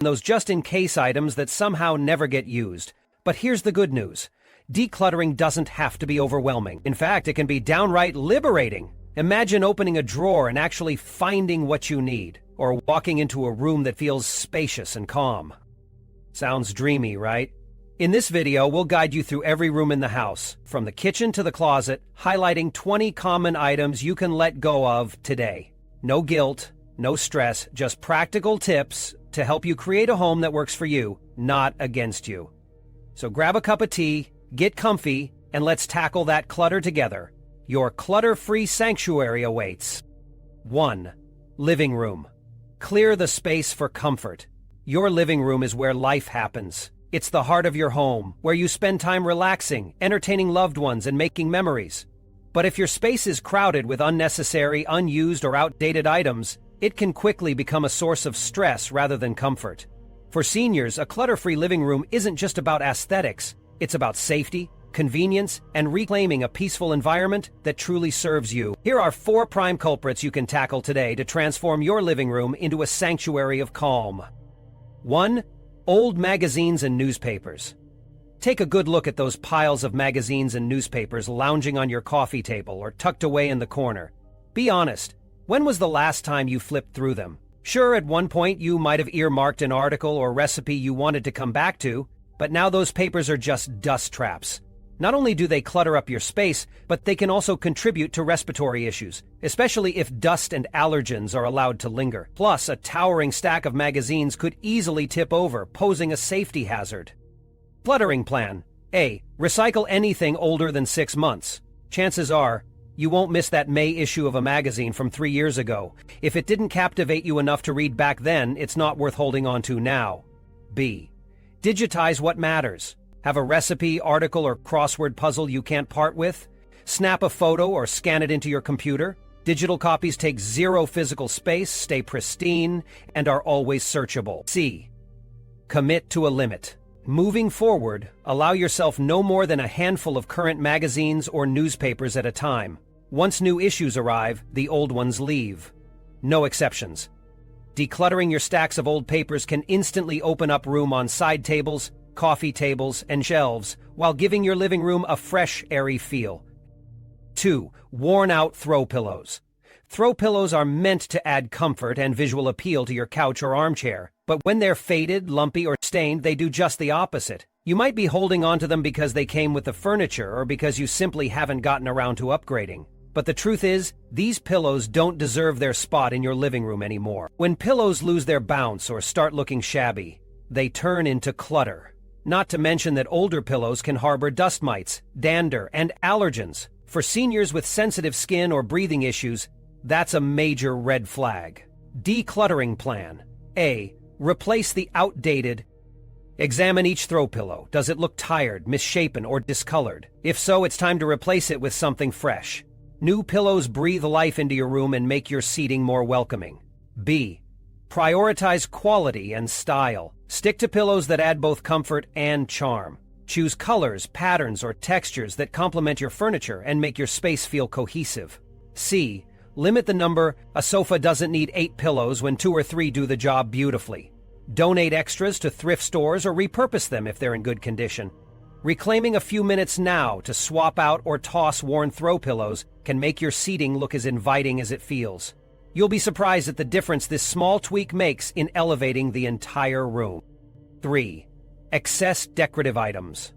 those just-in-case items that somehow never get used. But here's the good news. Decluttering doesn't have to be overwhelming. In fact, it can be downright liberating. Imagine opening a drawer and actually finding what you need, or walking into a room that feels spacious and calm. Sounds dreamy, right? In this video, we'll guide you through every room in the house, from the kitchen to the closet, highlighting 20 common items you can let go of today. No guilt, no stress, just practical tips to help you create a home that works for you, not against you. So grab a cup of tea, get comfy, and let's tackle that clutter together. Your clutter-free sanctuary awaits. 1. Living room. Clear the space for comfort. Your living room is where life happens. It's the heart of your home, where you spend time relaxing, entertaining loved ones, and making memories. But if your space is crowded with unnecessary, unused, or outdated items, it can quickly become a source of stress rather than comfort. For seniors, a clutter-free living room isn't just about aesthetics. It's about safety, convenience, and reclaiming a peaceful environment that truly serves you. Here are 4 prime culprits you can tackle today to transform your living room into a sanctuary of calm. 1. Old magazines and newspapers. Take a good look at those piles of magazines and newspapers lounging on your coffee table or tucked away in the corner. Be honest, when was the last time you flipped through them? Sure, at one point you might have earmarked an article or recipe you wanted to come back to, but now those papers are just dust traps. Not only do they clutter up your space, but they can also contribute to respiratory issues, especially if dust and allergens are allowed to linger. Plus, a towering stack of magazines could easily tip over, posing a safety hazard. Cluttering plan. A. Recycle anything older than 6 months. Chances are, you won't miss that May issue of a magazine from 3 years ago. If it didn't captivate you enough to read back then, it's not worth holding on to now. B. Digitize what matters. Have a recipe, article, or crossword puzzle you can't part with? Snap a photo or scan it into your computer? Digital copies take 0 physical space, stay pristine, and are always searchable. C. Commit to a limit. Moving forward, allow yourself no more than a handful of current magazines or newspapers at a time. Once new issues arrive, the old ones leave. No exceptions. Decluttering your stacks of old papers can instantly open up room on side tables, coffee tables, and shelves, while giving your living room a fresh, airy feel. 2. Worn-out throw pillows. Throw pillows are meant to add comfort and visual appeal to your couch or armchair, but when they're faded, lumpy, or stained, they do just the opposite. You might be holding onto them because they came with the furniture or because you simply haven't gotten around to upgrading. But the truth is, these pillows don't deserve their spot in your living room anymore. When pillows lose their bounce or start looking shabby, they turn into clutter. Not to mention that older pillows can harbor dust mites, dander, and allergens. For seniors with sensitive skin or breathing issues, that's a major red flag. Decluttering plan. A. Replace the outdated. Examine each throw pillow. Does it look tired, misshapen, or discolored? If so, it's time to replace it with something fresh. New pillows breathe life into your room and make your seating more welcoming. B. Prioritize quality and style. Stick to pillows that add both comfort and charm. Choose colors, patterns, or textures that complement your furniture and make your space feel cohesive. C. Limit the number. A sofa doesn't need 8 pillows when 2 or 3 do the job beautifully. Donate extras to thrift stores or repurpose them if they're in good condition. Reclaiming a few minutes now to swap out or toss worn throw pillows can make your seating look as inviting as it feels. You'll be surprised at the difference this small tweak makes in elevating the entire room. 3. Excess decorative items.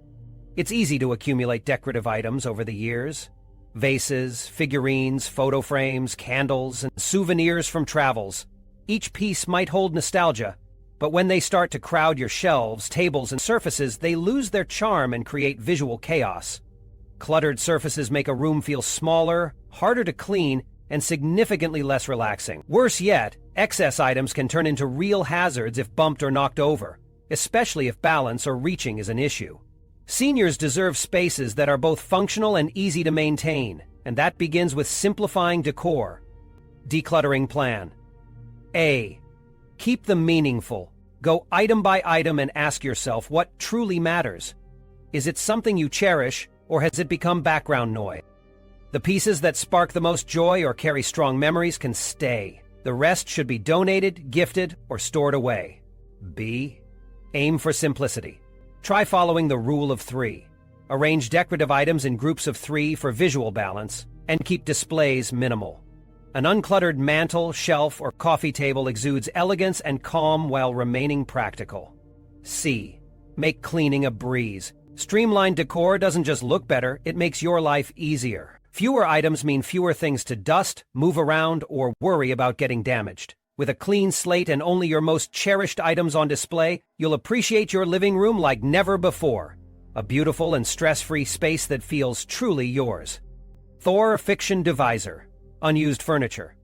It's easy to accumulate decorative items over the years. Vases, figurines, photo frames, candles, and souvenirs from travels. Each piece might hold nostalgia, but when they start to crowd your shelves, tables, and surfaces, they lose their charm and create visual chaos. Cluttered surfaces make a room feel smaller, harder to clean, and significantly less relaxing. Worse yet, excess items can turn into real hazards if bumped or knocked over, especially if balance or reaching is an issue. Seniors deserve spaces that are both functional and easy to maintain, and that begins with simplifying decor. Decluttering plan. A. Keep them meaningful. Go item by item and ask yourself what truly matters. Is it something you cherish, or has it become background noise? The pieces that spark the most joy or carry strong memories can stay. The rest should be donated, gifted, or stored away. B. Aim for simplicity. Try following the rule of 3. Arrange decorative items in groups of 3 for visual balance, and keep displays minimal. An uncluttered mantle, shelf, or coffee table exudes elegance and calm while remaining practical. C. Make cleaning a breeze. Streamlined decor doesn't just look better, it makes your life easier. Fewer items mean fewer things to dust, move around, or worry about getting damaged. With a clean slate and only your most cherished items on display, you'll appreciate your living room like never before. A beautiful and stress-free space that feels truly yours. Thor Fiction Divisor. Unused furniture.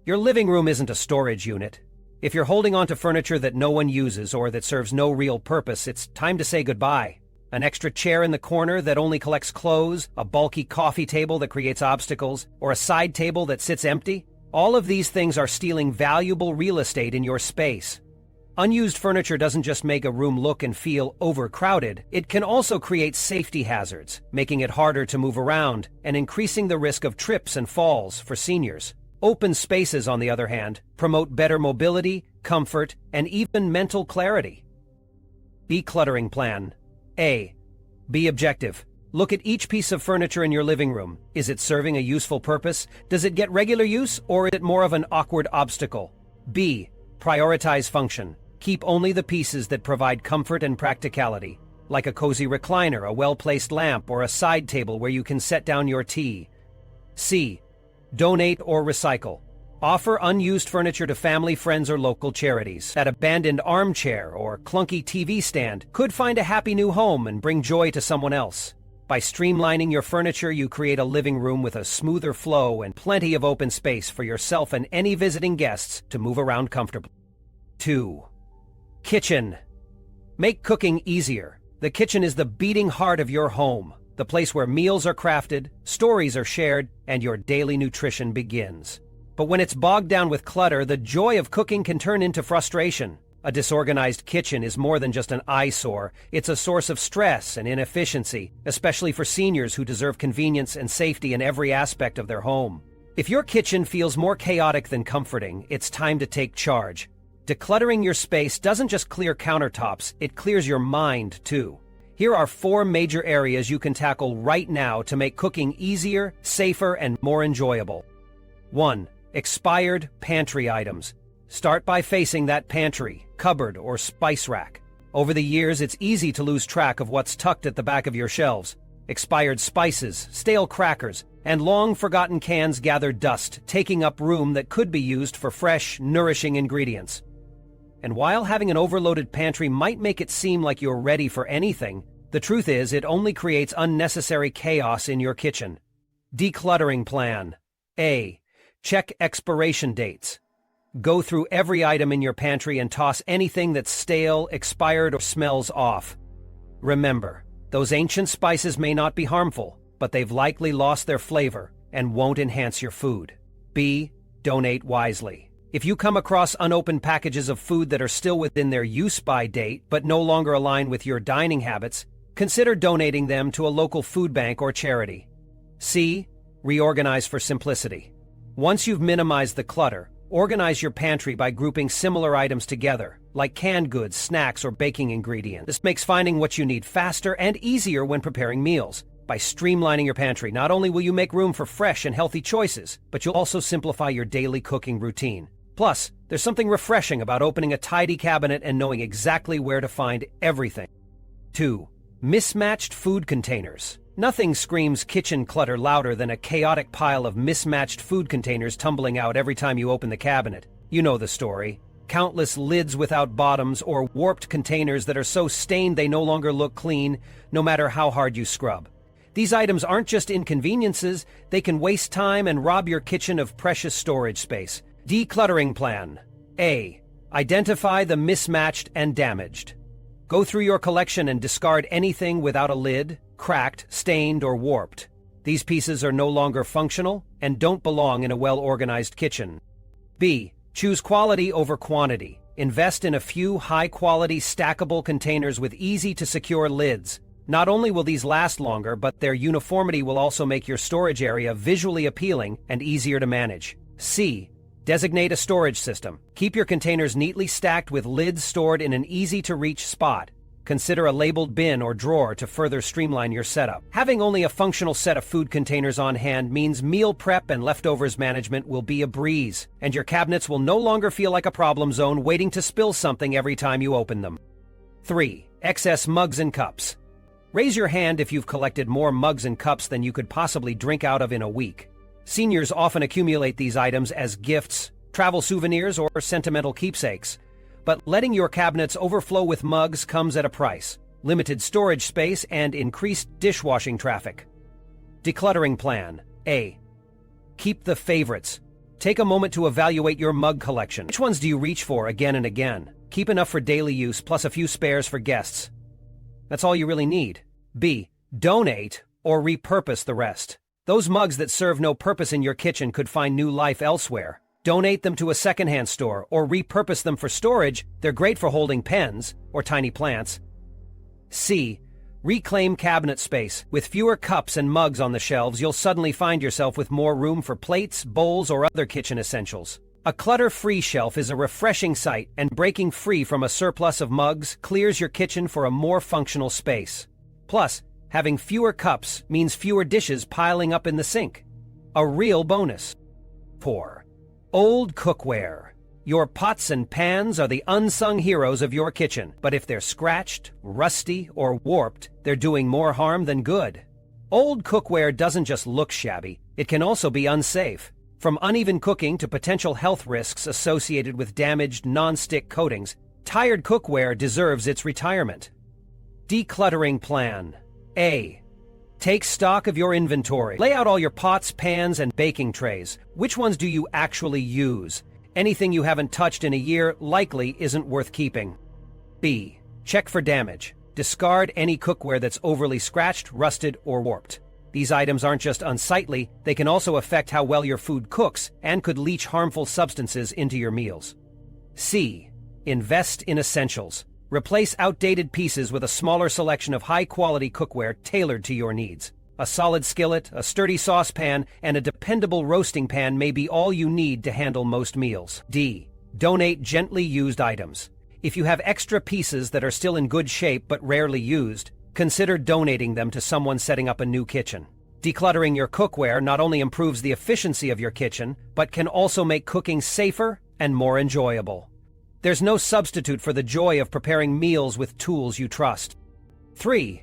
Your living room isn't a storage unit. If you're holding on to furniture that no one uses or that serves no real purpose, it's time to say goodbye. An extra chair in the corner that only collects clothes, a bulky coffee table that creates obstacles, or a side table that sits empty? All of these things are stealing valuable real estate in your space. Unused furniture doesn't just make a room look and feel overcrowded, it can also create safety hazards, making it harder to move around and increasing the risk of trips and falls for seniors. Open spaces, on the other hand, promote better mobility, comfort, and even mental clarity. Decluttering plan. A. Be objective. Look at each piece of furniture in your living room. Is it serving a useful purpose? Does it get regular use, or is it more of an awkward obstacle? B. Prioritize function. Keep only the pieces that provide comfort and practicality, like a cozy recliner, a well-placed lamp, or a side table where you can set down your tea. C. Donate or recycle. Offer unused furniture to family, friends, or local charities. That abandoned armchair or clunky TV stand could find a happy new home and bring joy to someone else. By streamlining your furniture, you create a living room with a smoother flow and plenty of open space for yourself and any visiting guests to move around comfortably. 2. Kitchen. Make cooking easier. The kitchen is the beating heart of your home, the place where meals are crafted, stories are shared, and your daily nutrition begins. But when it's bogged down with clutter, the joy of cooking can turn into frustration. A disorganized kitchen is more than just an eyesore. It's a source of stress and inefficiency, especially for seniors who deserve convenience and safety in every aspect of their home. If your kitchen feels more chaotic than comforting, it's time to take charge. Decluttering your space doesn't just clear countertops, it clears your mind too. Here are 4 major areas you can tackle right now to make cooking easier, safer, and more enjoyable. 1. Expired pantry items. Start by facing that pantry, cupboard, or spice rack. Over the years, it's easy to lose track of what's tucked at the back of your shelves. Expired spices, stale crackers, and long-forgotten cans gather dust, taking up room that could be used for fresh, nourishing ingredients. And while having an overloaded pantry might make it seem like you're ready for anything, the truth is it only creates unnecessary chaos in your kitchen. Decluttering plan. A. Check expiration dates. Go through every item in your pantry and toss anything that's stale, expired, or smells off. Remember, those ancient spices may not be harmful, but they've likely lost their flavor and won't enhance your food. B. Donate wisely. If you come across unopened packages of food that are still within their use-by date but no longer align with your dining habits, consider donating them to a local food bank or charity. C. Reorganize for simplicity. Once you've minimized the clutter, organize your pantry by grouping similar items together, like canned goods, snacks, or baking ingredients. This makes finding what you need faster and easier when preparing meals. By streamlining your pantry, not only will you make room for fresh and healthy choices, but you'll also simplify your daily cooking routine. Plus, there's something refreshing about opening a tidy cabinet and knowing exactly where to find everything. 2. Mismatched food containers. Nothing screams kitchen clutter louder than a chaotic pile of mismatched food containers tumbling out every time you open the cabinet. You know the story. Countless lids without bottoms or warped containers that are so stained they no longer look clean, no matter how hard you scrub. These items aren't just inconveniences, they can waste time and rob your kitchen of precious storage space. Decluttering plan. A. Identify the mismatched and damaged. Go through your collection and discard anything without a lid, cracked, stained, or warped. These pieces are no longer functional and don't belong in a well-organized kitchen. B. Choose quality over quantity. Invest in a few high-quality stackable containers with easy-to-secure lids. Not only will these last longer, but their uniformity will also make your storage area visually appealing and easier to manage. C. Designate a storage system. Keep your containers neatly stacked with lids stored in an easy-to-reach spot. Consider a labeled bin or drawer to further streamline your setup. Having only a functional set of food containers on hand means meal prep and leftovers management will be a breeze, and your cabinets will no longer feel like a problem zone waiting to spill something every time you open them. 3. Excess mugs and cups. Raise your hand if you've collected more mugs and cups than you could possibly drink out of in a week. Seniors often accumulate these items as gifts, travel souvenirs, or sentimental keepsakes. But letting your cabinets overflow with mugs comes at a price: limited storage space and increased dishwashing traffic. Decluttering plan. A. Keep the favorites. Take a moment to evaluate your mug collection. Which ones do you reach for again and again? Keep enough for daily use plus a few spares for guests. That's all you really need. B. Donate or repurpose the rest. Those mugs that serve no purpose in your kitchen could find new life elsewhere. Donate them to a secondhand store or repurpose them for storage. They're great for holding pens or tiny plants. C. Reclaim cabinet space. With fewer cups and mugs on the shelves, you'll suddenly find yourself with more room for plates, bowls, or other kitchen essentials. A clutter-free shelf is a refreshing sight, and breaking free from a surplus of mugs clears your kitchen for a more functional space. Plus, having fewer cups means fewer dishes piling up in the sink. A real bonus. 4. Old cookware. Your pots and pans are the unsung heroes of your kitchen, but if they're scratched, rusty, or warped, they're doing more harm than good. Old cookware doesn't just look shabby, it can also be unsafe. From uneven cooking to potential health risks associated with damaged non-stick coatings, tired cookware deserves its retirement. Decluttering plan. A. Take stock of your inventory. Lay out all your pots, pans, and baking trays. Which ones do you actually use? Anything you haven't touched in a year likely isn't worth keeping. B. Check for damage. Discard any cookware that's overly scratched, rusted, or warped. These items aren't just unsightly, they can also affect how well your food cooks and could leach harmful substances into your meals. C. Invest in essentials. Replace outdated pieces with a smaller selection of high-quality cookware tailored to your needs. A solid skillet, a sturdy saucepan, and a dependable roasting pan may be all you need to handle most meals. D. Donate gently used items. If you have extra pieces that are still in good shape but rarely used, consider donating them to someone setting up a new kitchen. Decluttering your cookware not only improves the efficiency of your kitchen, but can also make cooking safer and more enjoyable. There's no substitute for the joy of preparing meals with tools you trust. 3.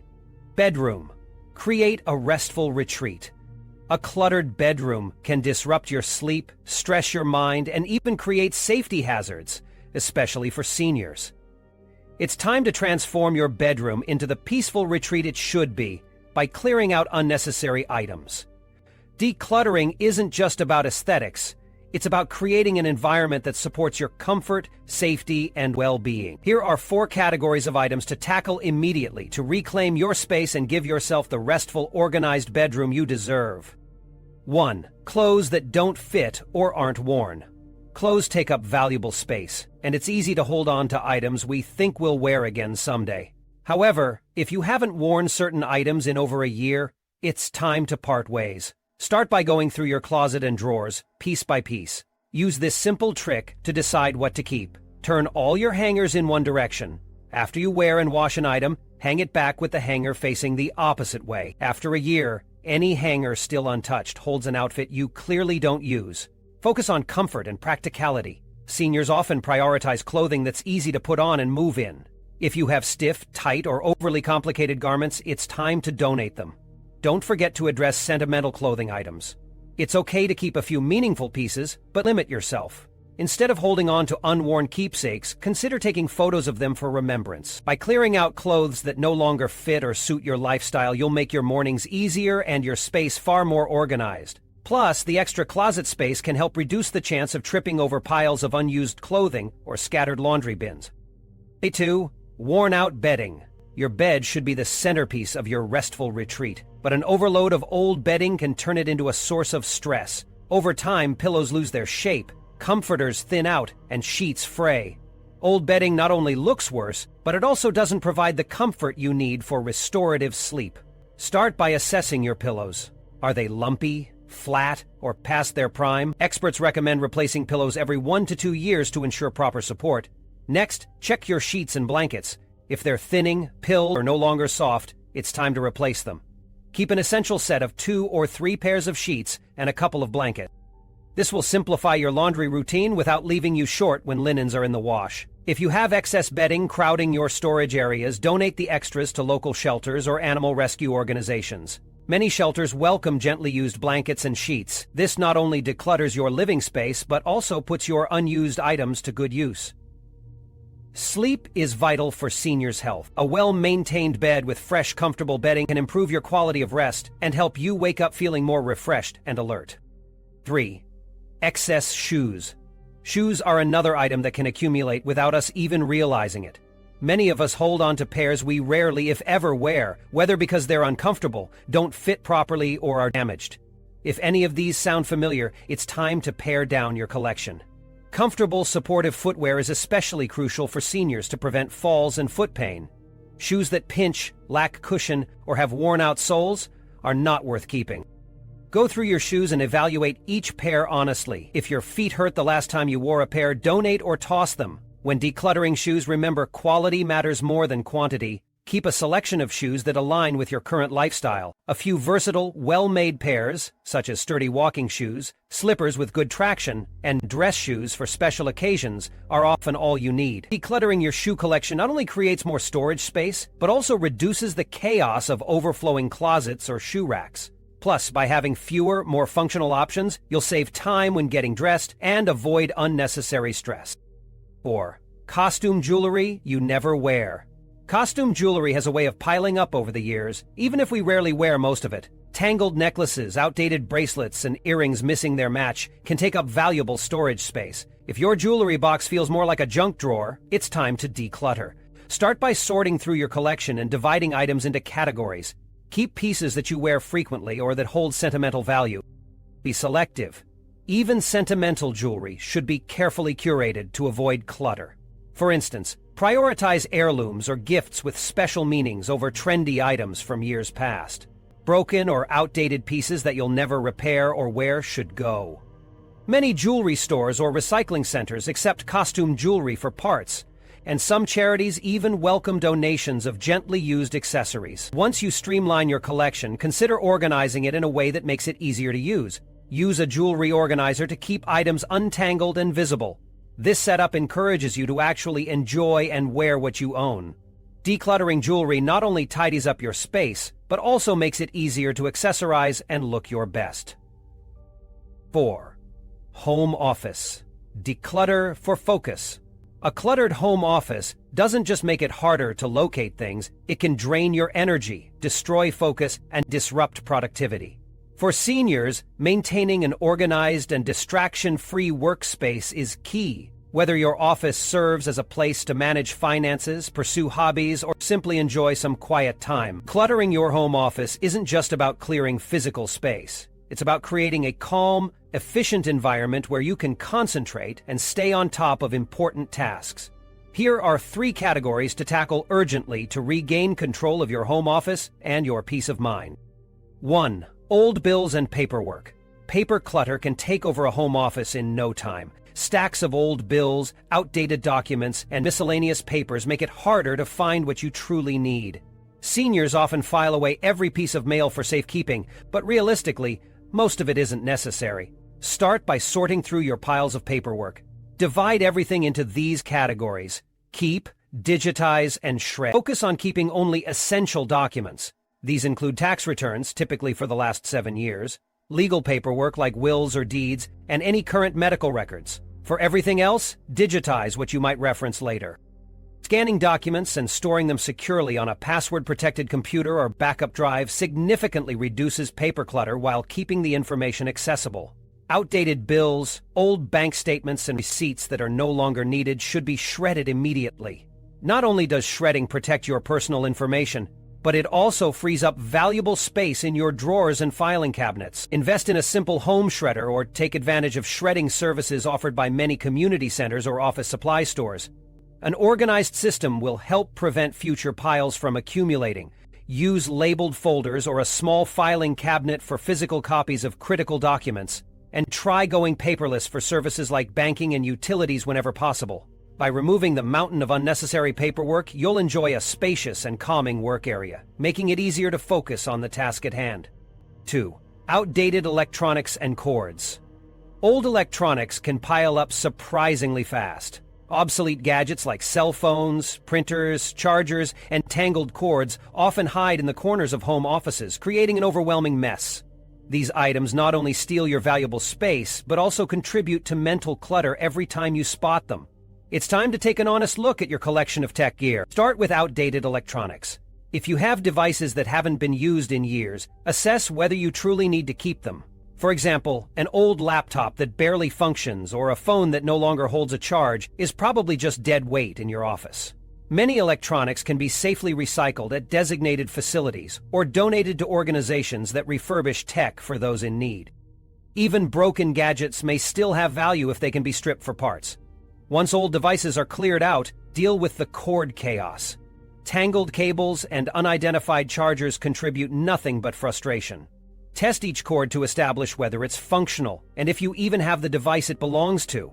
Bedroom. Create a restful retreat. A cluttered bedroom can disrupt your sleep, stress your mind, and even create safety hazards, especially for seniors. It's time to transform your bedroom into the peaceful retreat it should be by clearing out unnecessary items. Decluttering isn't just about aesthetics. It's about creating an environment that supports your comfort, safety, and well-being. Here are 4 categories of items to tackle immediately to reclaim your space and give yourself the restful, organized bedroom you deserve. 1. Clothes that don't fit or aren't worn. Clothes take up valuable space, and it's easy to hold on to items we think we'll wear again someday. However, if you haven't worn certain items in over a year, it's time to part ways. Start by going through your closet and drawers, piece by piece. Use this simple trick to decide what to keep. Turn all your hangers in one direction. After you wear and wash an item, hang it back with the hanger facing the opposite way. After a year, any hanger still untouched holds an outfit you clearly don't use. Focus on comfort and practicality. Seniors often prioritize clothing that's easy to put on and move in. If you have stiff, tight, or overly complicated garments, it's time to donate them. Don't forget to address sentimental clothing items. It's okay to keep a few meaningful pieces, but limit yourself. Instead of holding on to unworn keepsakes, consider taking photos of them for remembrance. By clearing out clothes that no longer fit or suit your lifestyle, you'll make your mornings easier and your space far more organized. Plus, the extra closet space can help reduce the chance of tripping over piles of unused clothing or scattered laundry bins. 2. Worn-out bedding. Your bed should be the centerpiece of your restful retreat, but an overload of old bedding can turn it into a source of stress. Over time, pillows lose their shape, comforters thin out, and sheets fray. Old bedding not only looks worse, but it also doesn't provide the comfort you need for restorative sleep. Start by assessing your pillows. Are they lumpy, flat, or past their prime. Experts recommend replacing pillows every 1 to 2 years to ensure proper support. Next, check your sheets and blankets. If they're thinning, pilled, or no longer soft, it's time to replace them. Keep an essential set of 2 or 3 pairs of sheets and a couple of blankets. This will simplify your laundry routine without leaving you short when linens are in the wash. If you have excess bedding crowding your storage areas, donate the extras to local shelters or animal rescue organizations. Many shelters welcome gently used blankets and sheets. This not only declutters your living space, but also puts your unused items to good use. Sleep is vital for seniors' health. A well-maintained bed with fresh, comfortable bedding can improve your quality of rest and help you wake up feeling more refreshed and alert. 3. Excess shoes. Shoes are another item that can accumulate without us even realizing it. Many of us hold on to pairs we rarely, if ever, wear, whether because they're uncomfortable, don't fit properly, or are damaged. If any of these sound familiar, it's time to pare down your collection. Comfortable, supportive footwear is especially crucial for seniors to prevent falls and foot pain. Shoes that pinch, lack cushion, or have worn-out soles are not worth keeping. Go through your shoes and evaluate each pair honestly. If your feet hurt the last time you wore a pair, donate or toss them. When decluttering shoes, remember quality matters more than quantity. Keep a selection of shoes that align with your current lifestyle. A few versatile, well-made pairs, such as sturdy walking shoes, slippers with good traction, and dress shoes for special occasions, are often all you need. Decluttering your shoe collection not only creates more storage space, but also reduces the chaos of overflowing closets or shoe racks. Plus, by having fewer, more functional options, you'll save time when getting dressed and avoid unnecessary stress. 4. Costume jewelry you never wear. Costume jewelry has a way of piling up over the years, even if we rarely wear most of it. Tangled necklaces, outdated bracelets, and earrings missing their match can take up valuable storage space. If your jewelry box feels more like a junk drawer, it's time to declutter. Start by sorting through your collection and dividing items into categories. Keep pieces that you wear frequently or that hold sentimental value. Be selective. Even sentimental jewelry should be carefully curated to avoid clutter. For instance, prioritize heirlooms or gifts with special meanings over trendy items from years past. Broken or outdated pieces that you'll never repair or wear should go. Many jewelry stores or recycling centers accept costume jewelry for parts, and some charities even welcome donations of gently used accessories. Once you streamline your collection, consider organizing it in a way that makes it easier to use. Use a jewelry organizer to keep items untangled and visible. This setup encourages you to actually enjoy and wear what you own. Decluttering jewelry not only tidies up your space, but also makes it easier to accessorize and look your best. 4. Home office. Declutter for focus. A cluttered home office doesn't just make it harder to locate things, it can drain your energy, destroy focus, and disrupt productivity. For seniors, maintaining an organized and distraction-free workspace is key. Whether your office serves as a place to manage finances, pursue hobbies, or simply enjoy some quiet time, cluttering your home office isn't just about clearing physical space. It's about creating a calm, efficient environment where you can concentrate and stay on top of important tasks. Here are 3 categories to tackle urgently to regain control of your home office and your peace of mind. 1. Old bills and paperwork. Paper clutter can take over a home office in no time. Stacks of old bills, outdated documents, and miscellaneous papers make it harder to find what you truly need. Seniors often file away every piece of mail for safekeeping, but realistically, most of it isn't necessary. Start by sorting through your piles of paperwork. Divide everything into these categories: keep, digitize, and shred. Focus on keeping only essential documents. These include tax returns, typically for the last 7 years, legal paperwork like wills or deeds, and any current medical records. For everything else, digitize what you might reference later. Scanning documents and storing them securely on a password-protected computer or backup drive significantly reduces paper clutter while keeping the information accessible. Outdated bills, old bank statements, and receipts that are no longer needed should be shredded immediately. Not only does shredding protect your personal information, but it also frees up valuable space in your drawers and filing cabinets. Invest in a simple home shredder or take advantage of shredding services offered by many community centers or office supply stores. An organized system will help prevent future piles from accumulating. use labeled folders or a small filing cabinet for physical copies of critical documents, and try going paperless for services like banking and utilities whenever possible. By removing the mountain of unnecessary paperwork, you'll enjoy a spacious and calming work area, making it easier to focus on the task at hand. 2. Outdated electronics and cords. Old electronics can pile up surprisingly fast. Obsolete gadgets like cell phones, printers, chargers, and tangled cords often hide in the corners of home offices, creating an overwhelming mess. These items not only steal your valuable space, but also contribute to mental clutter every time you spot them. It's time to take an honest look at your collection of tech gear. Start with outdated electronics. If you have devices that haven't been used in years, assess whether you truly need to keep them. For example, an old laptop that barely functions or a phone that no longer holds a charge is probably just dead weight in your office. Many electronics can be safely recycled at designated facilities or donated to organizations that refurbish tech for those in need. Even broken gadgets may still have value if they can be stripped for parts. Once old devices are cleared out, deal with the cord chaos. Tangled cables and unidentified chargers contribute nothing but frustration. Test each cord to establish whether it's functional and if you even have the device it belongs to.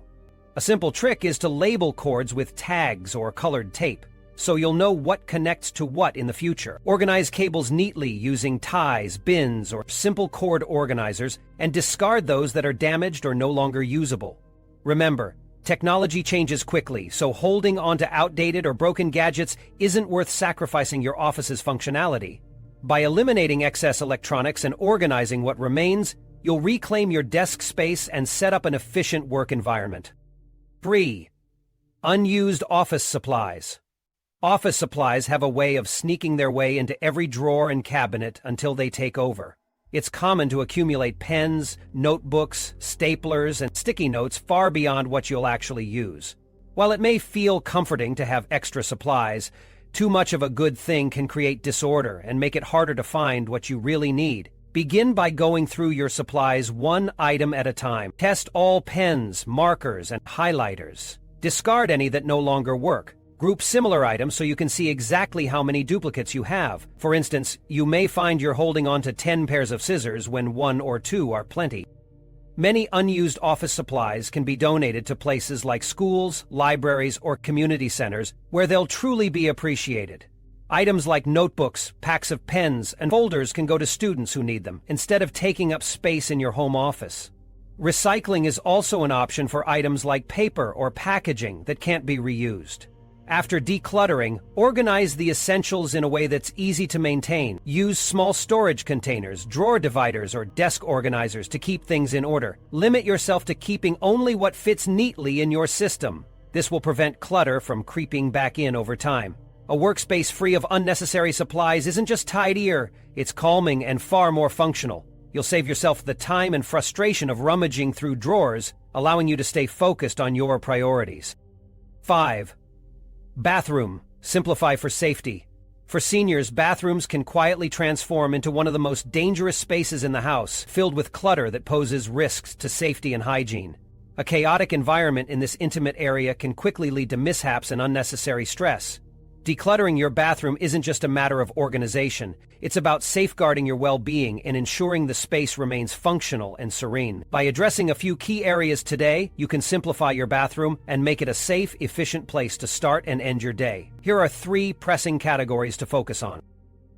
A simple trick is to label cords with tags or colored tape, so you'll know what connects to what in the future. Organize cables neatly using ties, bins, or simple cord organizers, and discard those that are damaged or no longer usable. Remember, technology changes quickly, so holding onto outdated or broken gadgets isn't worth sacrificing your office's functionality. By eliminating excess electronics and organizing what remains, you'll reclaim your desk space and set up an efficient work environment. 3. Unused office supplies. Office supplies have a way of sneaking their way into every drawer and cabinet until they take over. It's common to accumulate pens, notebooks, staplers, and sticky notes far beyond what you'll actually use. While it may feel comforting to have extra supplies, too much of a good thing can create disorder and make it harder to find what you really need. Begin by going through your supplies one item at a time. Test all pens, markers, and highlighters. Discard any that no longer work. Group similar items so you can see exactly how many duplicates you have. For instance, you may find you're holding on to 10 pairs of scissors when 1 or 2 are plenty. Many unused office supplies can be donated to places like schools, libraries, or community centers where they'll truly be appreciated. Items like notebooks, packs of pens, and folders can go to students who need them, instead of taking up space in your home office. Recycling is also an option for items like paper or packaging that can't be reused. After decluttering, organize the essentials in a way that's easy to maintain. Use small storage containers, drawer dividers, or desk organizers to keep things in order. Limit yourself to keeping only what fits neatly in your system. This will prevent clutter from creeping back in over time. A workspace free of unnecessary supplies isn't just tidier, it's calming and far more functional. You'll save yourself the time and frustration of rummaging through drawers, allowing you to stay focused on your priorities. 5. Bathroom. Simplify for safety. For seniors, bathrooms can quietly transform into one of the most dangerous spaces in the house, filled with clutter that poses risks to safety and hygiene. A chaotic environment in this intimate area can quickly lead to mishaps and unnecessary stress. Decluttering your bathroom isn't just a matter of organization. It's about safeguarding your well-being and ensuring the space remains functional and serene. By addressing a few key areas today, you can simplify your bathroom and make it a safe, efficient place to start and end your day. Here are 3 pressing categories to focus on.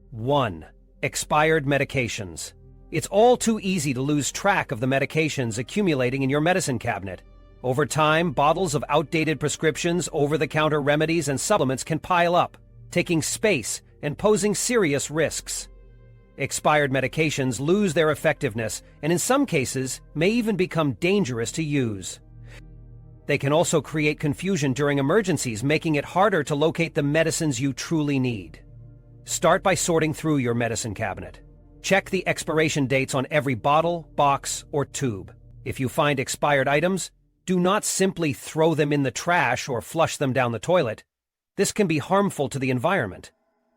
1. Expired medications. It's all too easy to lose track of the medications accumulating in your medicine cabinet. Over time, bottles of outdated prescriptions, over-the-counter remedies, and supplements can pile up, taking space and posing serious risks. Expired medications lose their effectiveness and in some cases may even become dangerous to use. They can also create confusion during emergencies, making it harder to locate the medicines you truly need. Start by sorting through your medicine cabinet. Check the expiration dates on every bottle, box, or tube. If you find expired items, do not simply throw them in the trash or flush them down the toilet. This can be harmful to the environment.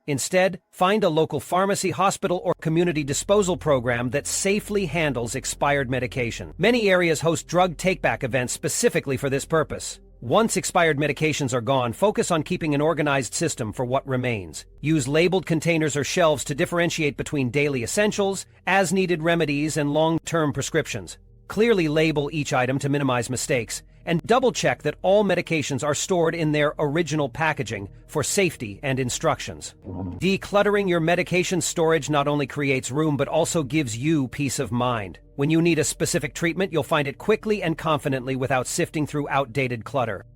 Instead, find a local pharmacy, hospital, or community disposal program that safely handles expired medication. Many areas host drug take-back events specifically for this purpose. Once expired medications are gone, focus on keeping an organized system for what remains. Use labeled containers or shelves to differentiate between daily essentials, as-needed remedies, and long-term prescriptions. Clearly label each item to minimize mistakes, and double-check that all medications are stored in their original packaging for safety and instructions. Decluttering your medication storage not only creates room but also gives you peace of mind. When you need a specific treatment, you'll find it quickly and confidently without sifting through outdated clutter.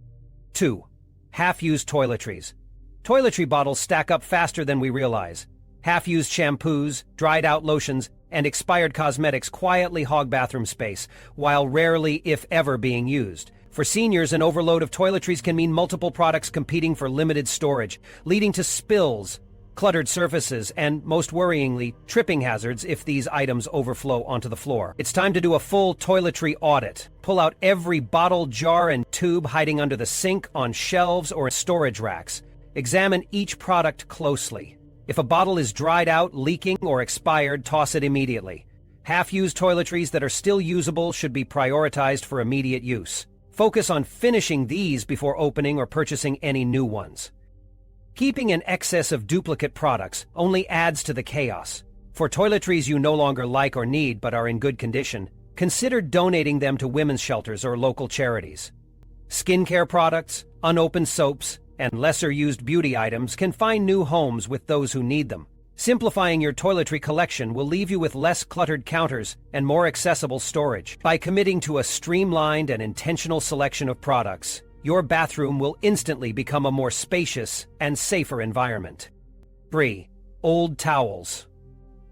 2. Half-used toiletries. Toiletry bottles stack up faster than we realize. Half-used shampoos, dried-out lotions, and expired cosmetics quietly hog bathroom space, while rarely, if ever, being used. For seniors, an overload of toiletries can mean multiple products competing for limited storage, leading to spills, cluttered surfaces, and, most worryingly, tripping hazards if these items overflow onto the floor. It's time to do a full toiletry audit. Pull out every bottle, jar, and tube hiding under the sink, on shelves, or storage racks. Examine each product closely. If a bottle is dried out, leaking, or expired, toss it immediately. Half-used toiletries that are still usable should be prioritized for immediate use. Focus on finishing these before opening or purchasing any new ones. Keeping an excess of duplicate products only adds to the chaos. For toiletries you no longer like or need but are in good condition, consider donating them to women's shelters or local charities. Skincare products, unopened soaps, and lesser-used beauty items can find new homes with those who need them. Simplifying your toiletry collection will leave you with less cluttered counters and more accessible storage. By committing to a streamlined and intentional selection of products, your bathroom will instantly become a more spacious and safer environment. 3. Old towels.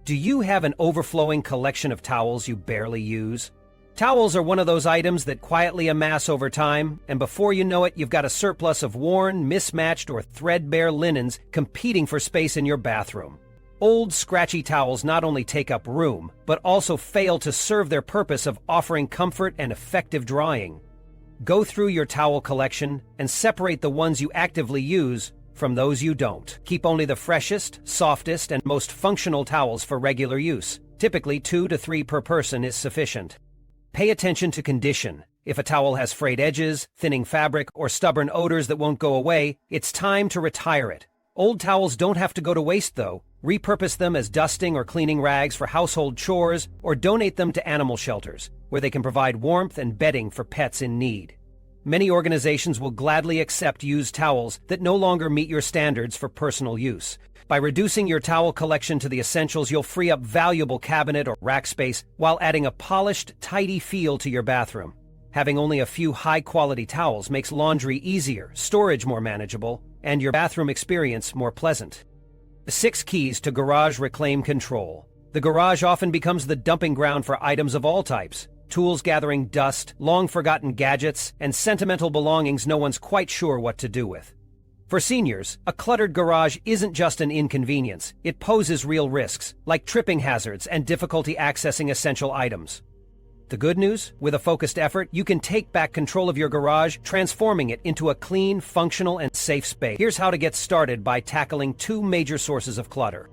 Do you have an overflowing collection of towels you barely use? Towels are one of those items that quietly amass over time, and before you know it, you've got a surplus of worn, mismatched, or threadbare linens competing for space in your bathroom. Old, scratchy towels not only take up room, but also fail to serve their purpose of offering comfort and effective drying. Go through your towel collection and separate the ones you actively use from those you don't. Keep only the freshest, softest, and most functional towels for regular use. Typically 2 to 3 per person is sufficient. Pay attention to condition. If a towel has frayed edges, thinning fabric, or stubborn odors that won't go away, it's time to retire it. Old towels don't have to go to waste, though. Repurpose them as dusting or cleaning rags for household chores, or donate them to animal shelters, where they can provide warmth and bedding for pets in need. Many organizations will gladly accept used towels that no longer meet your standards for personal use. By reducing your towel collection to the essentials, you'll free up valuable cabinet or rack space while adding a polished, tidy feel to your bathroom. Having only a few high-quality towels makes laundry easier, storage more manageable, and your bathroom experience more pleasant. 6 keys to garage reclaim control. The garage often becomes the dumping ground for items of all types. Tools gathering dust, long-forgotten gadgets, and sentimental belongings no one's quite sure what to do with. For seniors, a cluttered garage isn't just an inconvenience. It poses real risks, like tripping hazards and difficulty accessing essential items. The good news? With a focused effort, you can take back control of your garage, transforming it into a clean, functional, and safe space. Here's how to get started by tackling 2 major sources of clutter.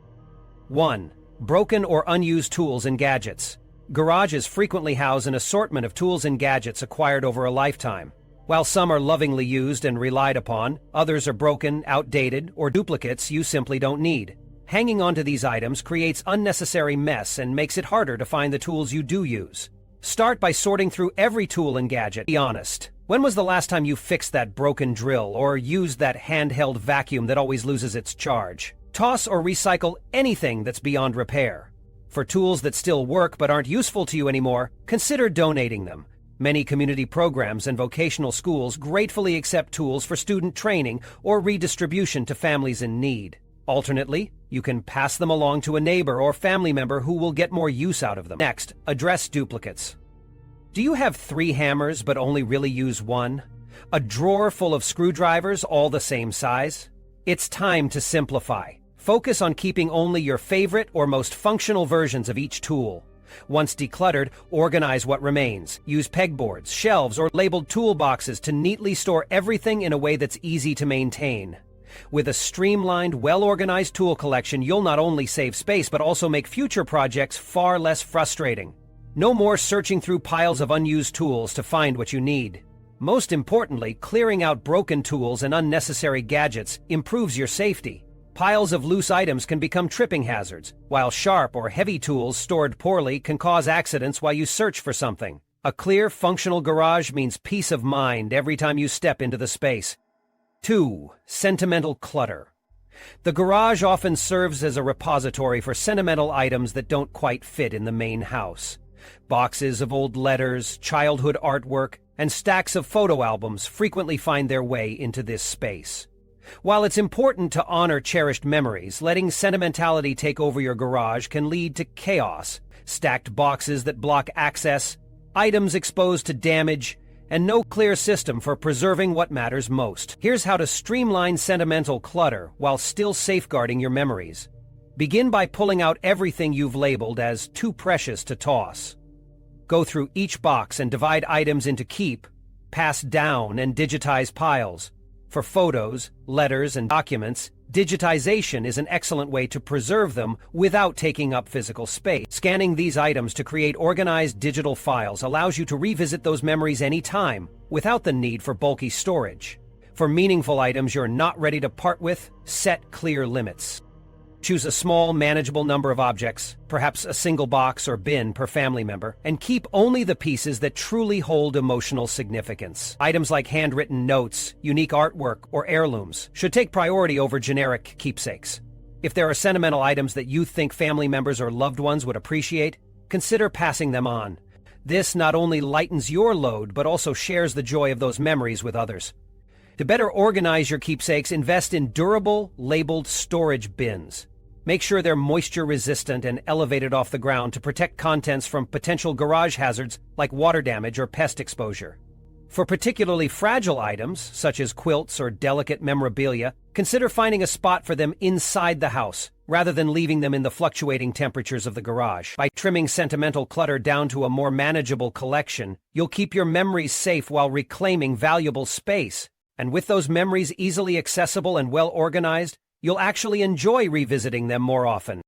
1. Broken or unused tools and gadgets. Garages frequently house an assortment of tools and gadgets acquired over a lifetime. While some are lovingly used and relied upon, others are broken, outdated, or duplicates you simply don't need. Hanging onto these items creates unnecessary mess and makes it harder to find the tools you do use. Start by sorting through every tool and gadget. Be honest. When was the last time you fixed that broken drill or used that handheld vacuum that always loses its charge? Toss or recycle anything that's beyond repair. For tools that still work but aren't useful to you anymore, consider donating them. Many community programs and vocational schools gratefully accept tools for student training or redistribution to families in need. Alternately, you can pass them along to a neighbor or family member who will get more use out of them. Next, address duplicates. Do you have 3 hammers but only really use 1? A drawer full of screwdrivers all the same size? It's time to simplify. Focus on keeping only your favorite or most functional versions of each tool. Once decluttered, organize what remains. Use pegboards, shelves, or labeled toolboxes to neatly store everything in a way that's easy to maintain. With a streamlined, well-organized tool collection, you'll not only save space but also make future projects far less frustrating. No more searching through piles of unused tools to find what you need. Most importantly, clearing out broken tools and unnecessary gadgets improves your safety. Piles of loose items can become tripping hazards, while sharp or heavy tools stored poorly can cause accidents while you search for something. A clear, functional garage means peace of mind every time you step into the space. 2. Sentimental clutter. The garage often serves as a repository for sentimental items that don't quite fit in the main house. Boxes of old letters, childhood artwork, and stacks of photo albums frequently find their way into this space. While it's important to honor cherished memories, letting sentimentality take over your garage can lead to chaos. Stacked boxes that block access, items exposed to damage, and no clear system for preserving what matters most. Here's how to streamline sentimental clutter while still safeguarding your memories. Begin by pulling out everything you've labeled as too precious to toss. Go through each box and divide items into keep, pass down, and digitize piles. For photos, letters, and documents, digitization is an excellent way to preserve them without taking up physical space. Scanning these items to create organized digital files allows you to revisit those memories anytime, without the need for bulky storage. For meaningful items you're not ready to part with, set clear limits. Choose a small, manageable number of objects, perhaps a single box or bin per family member, and keep only the pieces that truly hold emotional significance. Items like handwritten notes, unique artwork, or heirlooms should take priority over generic keepsakes. If there are sentimental items that you think family members or loved ones would appreciate, consider passing them on. This not only lightens your load, but also shares the joy of those memories with others. To better organize your keepsakes, invest in durable, labeled storage bins. Make sure they're moisture-resistant and elevated off the ground to protect contents from potential garage hazards like water damage or pest exposure. For particularly fragile items, such as quilts or delicate memorabilia, consider finding a spot for them inside the house, rather than leaving them in the fluctuating temperatures of the garage. By trimming sentimental clutter down to a more manageable collection, you'll keep your memories safe while reclaiming valuable space. And with those memories easily accessible and well organized, you'll actually enjoy revisiting them more often.